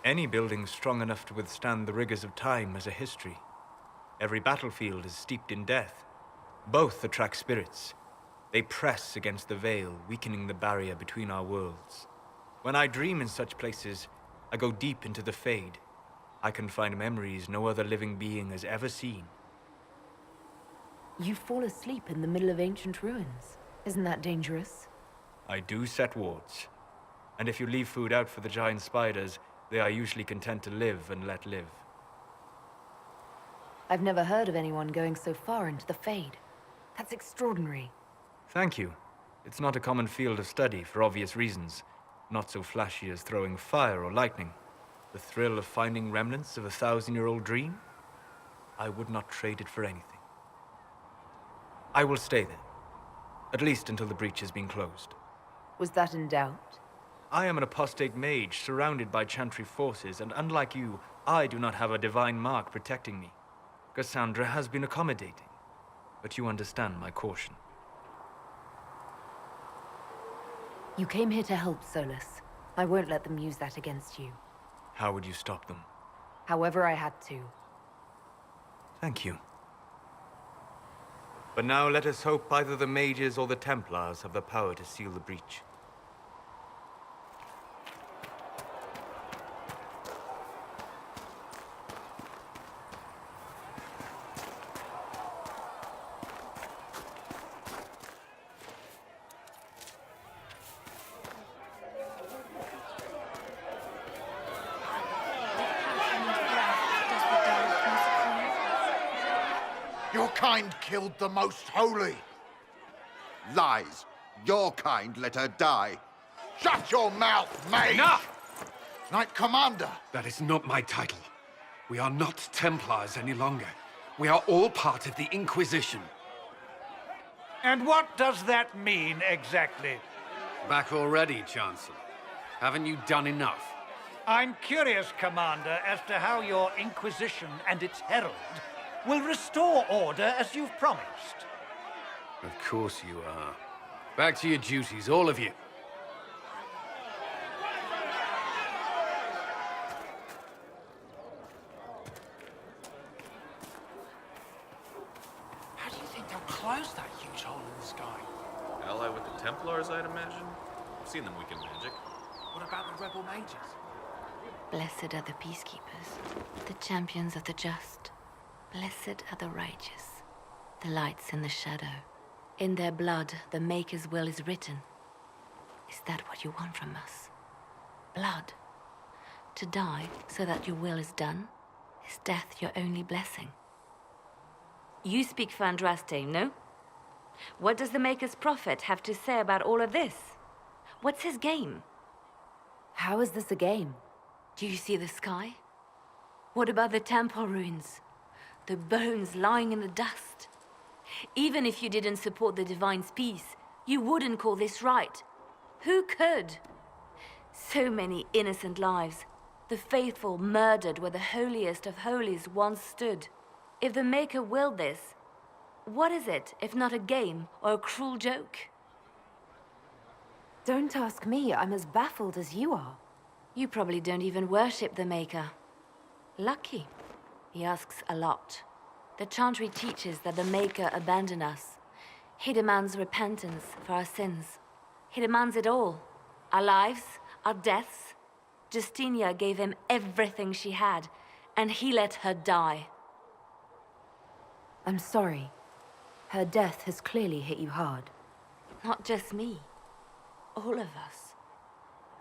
Any building strong enough to withstand the rigors of time has a history. Every battlefield is steeped in death. Both attract spirits. They press against the veil, weakening the barrier between our worlds. When I dream in such places, I go deep into the Fade. I can find memories no other living being has ever seen. You fall asleep in the middle of ancient ruins. Isn't that dangerous? I do set wards. And if you leave food out for the giant spiders, they are usually content to live and let live. I've never heard of anyone going so far into the Fade. That's extraordinary. Thank you. It's not a common field of study for obvious reasons. Not so flashy as throwing fire or lightning. The thrill of finding remnants of a 1,000-year-old dream? I would not trade it for anything. I will stay there. At least until the breach has been closed. Was that in doubt? I am an apostate mage surrounded by Chantry forces, and unlike you, I do not have a divine mark protecting me. Cassandra has been accommodating, but you understand my caution. You came here to help, Solus. I won't let them use that against you. How would you stop them? However I had to. Thank you. But now let us hope either the mages or the Templars have the power to seal the breach. Your kind killed the most holy. Lies. Your kind let her die. Shut your mouth, mage! Enough! Knight Commander! That is not my title. We are not Templars any longer. We are all part of the Inquisition. And what does that mean, exactly? Back already, Chancellor. Haven't you done enough? I'm curious, Commander, as to how your Inquisition and its herald will restore order as you've promised. Of course you are. Back to your duties, all of you. How do you think they'll close that huge hole in the sky? Ally with the Templars, I'd imagine. I've seen them weaken magic. What about the rebel mages? Blessed are the peacekeepers, the champions of the just. Blessed are the righteous, the lights in the shadow. In their blood, the Maker's will is written. Is that what you want from us? Blood? To die so that your will is done? Is death your only blessing? You speak for Andraste, no? What does the Maker's prophet have to say about all of this? What's his game? How is this a game? Do you see the sky? What about the temple ruins? The bones lying in the dust? Even if you didn't support the Divine's peace, you wouldn't call this right. Who could? So many innocent lives. The faithful murdered where the holiest of holies once stood. If the Maker willed this, what is it if not a game or a cruel joke? Don't ask me. I'm as baffled as you are. You probably don't even worship the Maker. Lucky. He asks a lot. The Chantry teaches that the Maker abandoned us. He demands repentance for our sins. He demands it all. Our lives, our deaths. Justinia gave him everything she had, and he let her die. I'm sorry. Her death has clearly hit you hard. Not just me. All of us.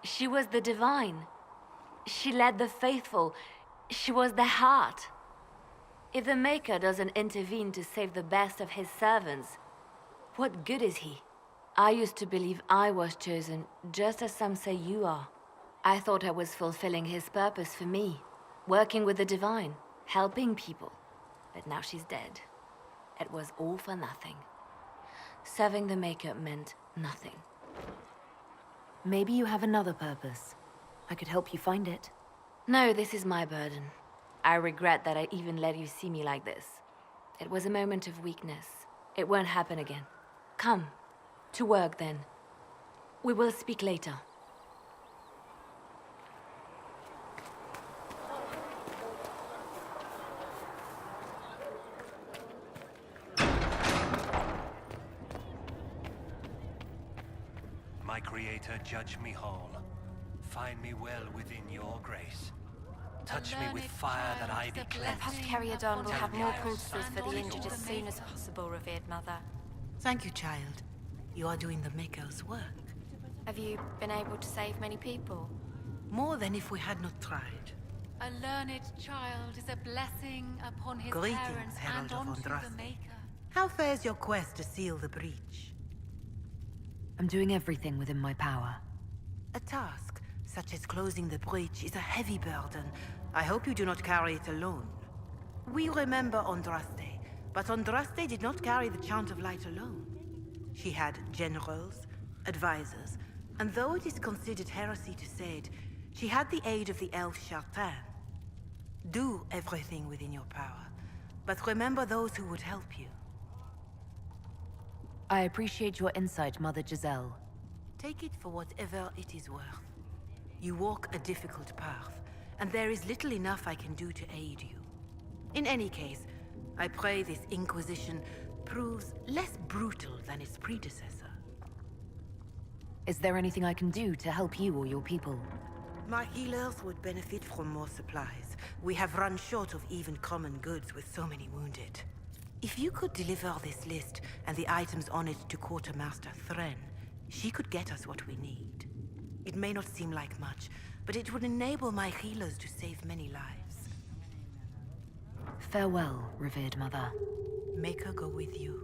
She was the Divine. She led the faithful. She was their heart. If the Maker doesn't intervene to save the best of his servants, what good is he? I used to believe I was chosen, just as some say you are. I thought I was fulfilling his purpose for me, working with the Divine, helping people. But now she's dead. It was all for nothing. Serving the Maker meant nothing. Maybe you have another purpose. I could help you find it. No, this is my burden. I regret that I even let you see me like this. It was a moment of weakness. It won't happen again. Come. To work, then. We will speak later. Creator, judge me whole. Find me well within your grace. Touch me with fire that I be cleansed. Apothecary Adon will have more poultices for the injured as soon as possible, revered mother. Thank you, child. You are doing the Maker's work. Have you been able to save many people? More than if we had not tried. A learned child is a blessing upon his Greetings, parents Herald and of onto the Andraste. Maker. How fares your quest to seal the breach? I'm doing everything within my power. A task, such as closing the breach, is a heavy burden. I hope you do not carry it alone. We remember Andraste, but Andraste did not carry the Chant of Light alone. She had generals, advisors, and though it is considered heresy to say it, she had the aid of the elf Chartin. Do everything within your power, but remember those who would help you. I appreciate your insight, Mother Giselle. Take it for whatever it is worth. You walk a difficult path, and there is little enough I can do to aid you. In any case, I pray this Inquisition proves less brutal than its predecessor. Is there anything I can do to help you or your people? My healers would benefit from more supplies. We have run short of even common goods with so many wounded. If you could deliver this list and the items on it to Quartermaster Thren, she could get us what we need. It may not seem like much, but it would enable my healers to save many lives. Farewell, revered mother. Make her go with you.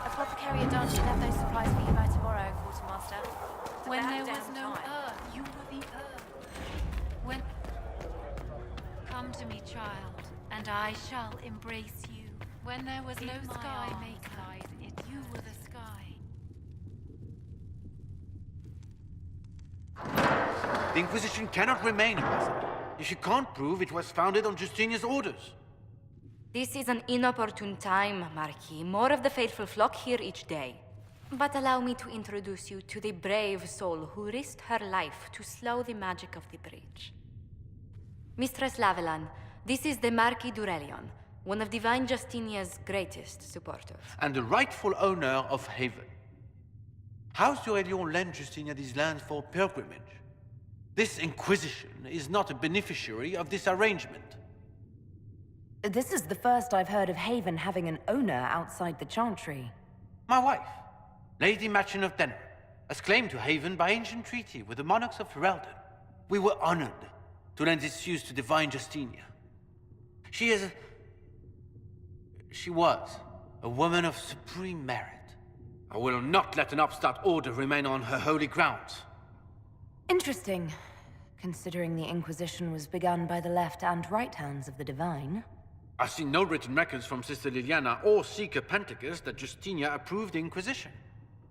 Apothecary Adon should have those supplies for you by tomorrow, Quartermaster. It's When about there was damn no time. earth, you were the earth. When... Come to me, child, and I shall embrace you. When there was no sky, Maker, you were the sky. The Inquisition cannot remain, Ambassador, if you can't prove it was founded on Justinian's orders. This is an inopportune time, Marquis. More of the faithful flock here each day. But allow me to introduce you to the brave soul who risked her life to slow the magic of the breach. Mistress Lavelan, this is the Marquis d'Aurelion, one of Divine Justinia's greatest supporters. And the rightful owner of Haven. House d'Aurelion lent Justinia these lands for pilgrimage. This Inquisition is not a beneficiary of this arrangement. This is the first I've heard of Haven having an owner outside the Chantry. My wife, Lady Machin of Denner, has claimed to Haven by ancient treaty with the monarchs of Ferelden. We were honored to lend its use to Divine Justinia. She was a woman of supreme merit. I will not let an upstart order remain on her holy grounds. Interesting, considering the Inquisition was begun by the left and right hands of the Divine. I've seen no written records from Sister Liliana or Seeker Pentacus that Justinia approved the Inquisition.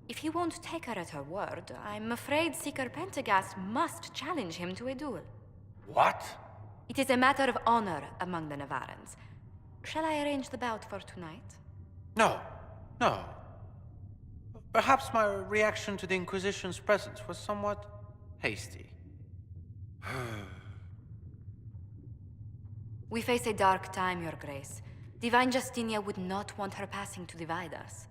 If you won't take her at her word, I'm afraid Seeker Pentagast must challenge him to a duel. What? It is a matter of honor among the Navarrans. Shall I arrange the bout for tonight? No. Perhaps my reaction to the Inquisition's presence was somewhat hasty. We face a dark time, Your Grace. Divine Justinia would not want her passing to divide us.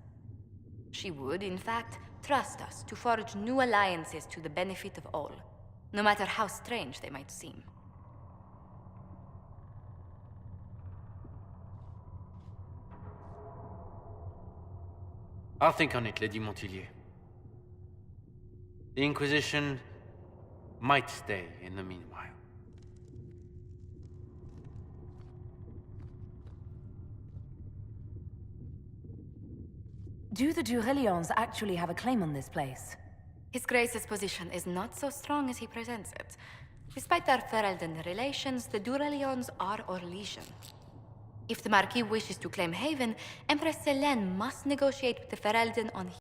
She would, in fact, trust us to forge new alliances to the benefit of all, no matter how strange they might seem. I'll think on it, Lady Montillier. The Inquisition might stay in the meanwhile. Do the Durelions actually have a claim on this place? His Grace's position is not so strong as he presents it. Despite their Ferelden relations, the Durelions are Orlesian. If the Marquis wishes to claim Haven, Empress Selene must negotiate with the Ferelden on